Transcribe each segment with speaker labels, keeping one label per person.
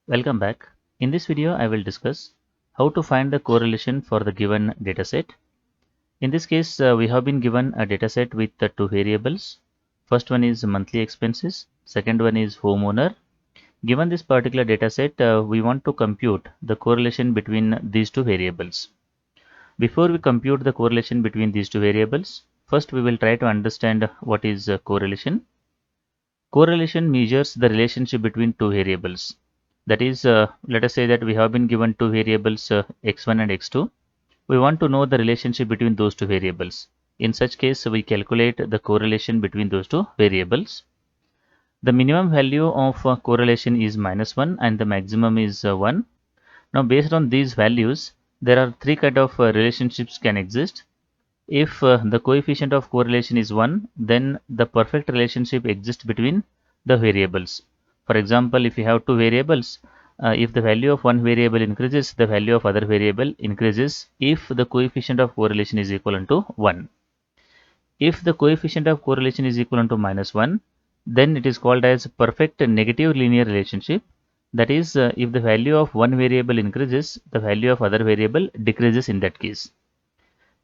Speaker 1: Welcome back. In this video, I will discuss how to find the correlation for the given dataset. In this case, we have been given a dataset with the two variables. First one is monthly expenses. Second one is homeowner. Given this particular dataset, we want to compute the correlation between these two variables. Before we compute the correlation between these two variables, first we will try to understand what is correlation. Correlation measures the relationship between two variables. That is, let us say that we have been given two variables x1 and x2. We want to know the relationship between those two variables. In such case, we calculate the correlation between those two variables. The minimum value of correlation is -1 and the maximum is 1. Now, based on these values, there are three kind of relationships can exist. If the coefficient of correlation is 1, then the perfect relationship exists between the variables. For example, if you have two variables, if the value of one variable increases, the value of other variable increases if the coefficient of correlation is equal to 1. If the coefficient of correlation is equal to -1, then it is called as perfect negative linear relationship. That is, if the value of one variable increases, the value of other variable decreases in that case.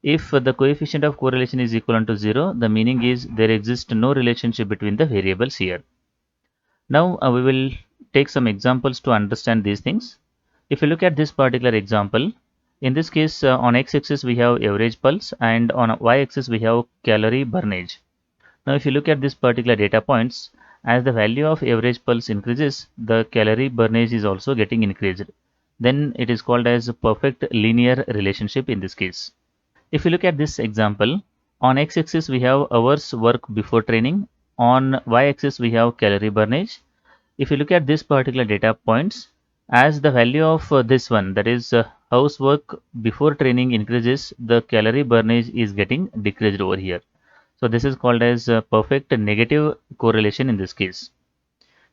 Speaker 1: If the coefficient of correlation is equal to 0, the meaning is there exists no relationship between the variables here. Now we will take some examples to understand these things. If you look at this particular example, in this case on x-axis we have average pulse and on y-axis we have calorie burnage. Now if you look at this particular data points, as the value of average pulse increases, the calorie burnage is also getting increased. Then it is called as a perfect linear relationship in this case. If you look at this example, on x-axis we have hours work before training, on y-axis we have calorie burnage. If you look at this particular data points, as the value of this one, that is hours work before training increases, the calorie burnage is getting decreased over here. So this is called as perfect negative correlation in this case.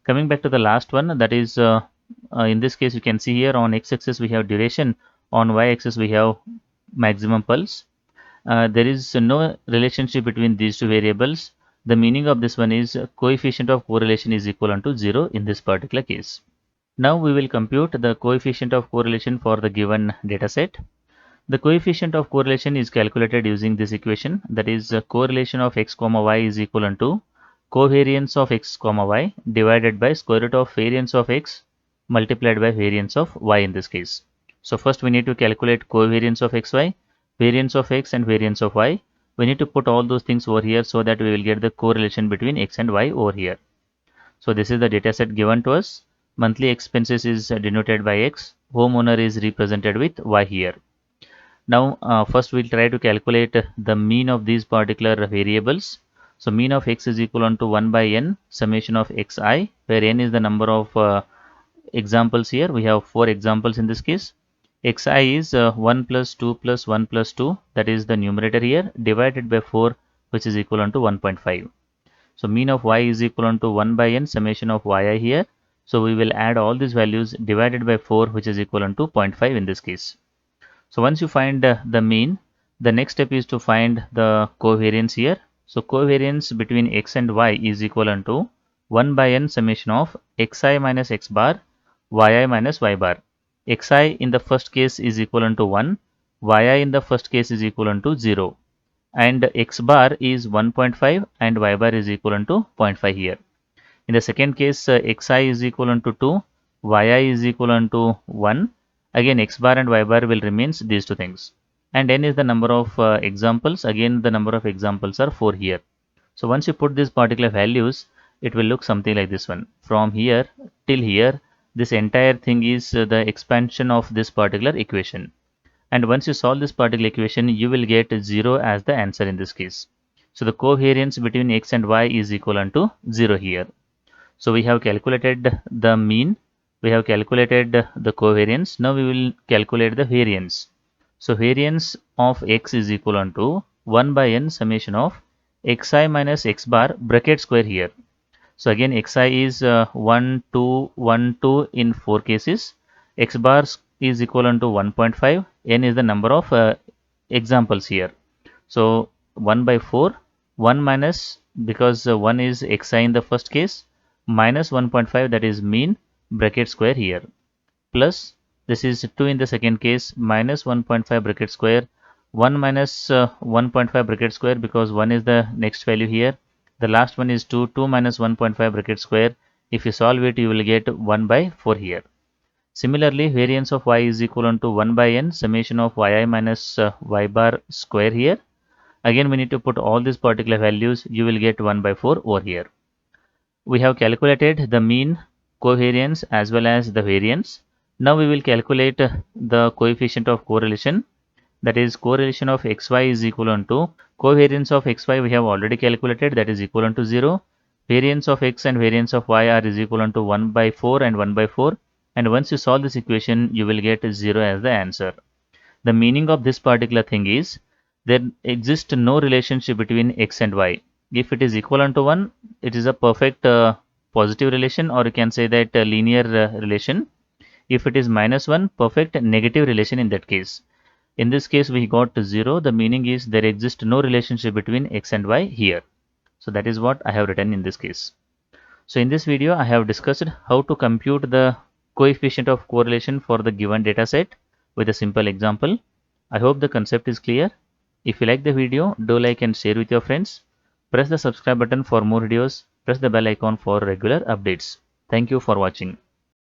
Speaker 1: Coming back to the last one, that is in this case you can see here on x-axis we have duration, on y-axis we have maximum pulse. There is no relationship between these two variables. The meaning of this one is coefficient of correlation is equal to 0 in this particular case. Now we will compute the coefficient of correlation for the given dataset. The coefficient of correlation is calculated using this equation, that is correlation of x comma y is equal to covariance of x comma y divided by square root of variance of x multiplied by variance of y in this case. So first we need to calculate covariance of xy, variance of x and variance of y. We need to put all those things over here so that we will get the correlation between x and y over here. So this is the data set given to us. Monthly expenses is denoted by x, homeowner is represented with y here. Now first we'll try to calculate the mean of these particular variables. So mean of x is equal to 1 by n summation of xi, where n is the number of examples here. We have 4 examples in this case. Xi is 1 plus 2 plus 1 plus 2, that is the numerator here, divided by 4, which is equal to 1.5. So mean of y is equal to 1 by n summation of yi here. So we will add all these values divided by 4, which is equal to 0.5 in this case. So once you find the mean, the next step is to find the covariance here. So covariance between x and y is equal to 1 by n summation of xi minus x bar, yi minus y bar. Xi in the first case is equal to 1, yi in the first case is equal to 0, and x bar is 1.5 and y bar is equal to 0.5 here. In the second case, xi is equal to 2, yi is equal to 1. Again, x bar and y bar will remain these two things. And n is the number of examples. Again, the number of examples are 4 here. So once you put these particular values, it will look something like this one. From here till here, this entire thing is the expansion of this particular equation. And once you solve this particular equation, you will get 0 as the answer in this case. So the covariance between x and y is equal to 0 here. So we have calculated the mean, we have calculated the covariance. Now we will calculate the variance. So variance of x is equal to 1 by n summation of xi minus x bar bracket square here. So again xi is 1, 2, 1, 2 in 4 cases. X bar is equal to 1.5. N is the number of examples here. So 1 by 4, 1 minus, because 1 is xi in the first case, minus 1.5, that is mean bracket square here. plus this is 2 in the second case minus 1.5 bracket square 1 minus 1.5 bracket square because 1 is the next value here. The last one is 2 minus 1.5 bracket square. If you solve it, you will get 1 by 4 here. Similarly, variance of y is equal to 1 by n summation of yi minus y bar square here. Again, we need to put all these particular values. You will get 1 by 4 over here. We have calculated the mean, covariance as well as the variance. Now we will calculate the coefficient of correlation, that is correlation of xy is equal to covariance of xy we have already calculated, that is equal to 0. Variance of x and variance of y are is equal to 1 by 4 and 1 by 4, and once you solve this equation you will get 0 as the answer. The meaning of this particular thing is there exists no relationship between x and y. If it is equal to 1, it is a perfect positive relation, or you can say that linear relation. If it is minus 1, perfect negative relation in that case. In this case we got 0. The meaning is there exists no relationship between x and y here. So that is what I have written in this case. So in this video I have discussed how to compute the coefficient of correlation for the given data set with a simple example. I hope the concept is clear. If you like the video, do like and share with your friends. Press the subscribe button for more videos. Press the bell icon for regular updates. Thank you for watching.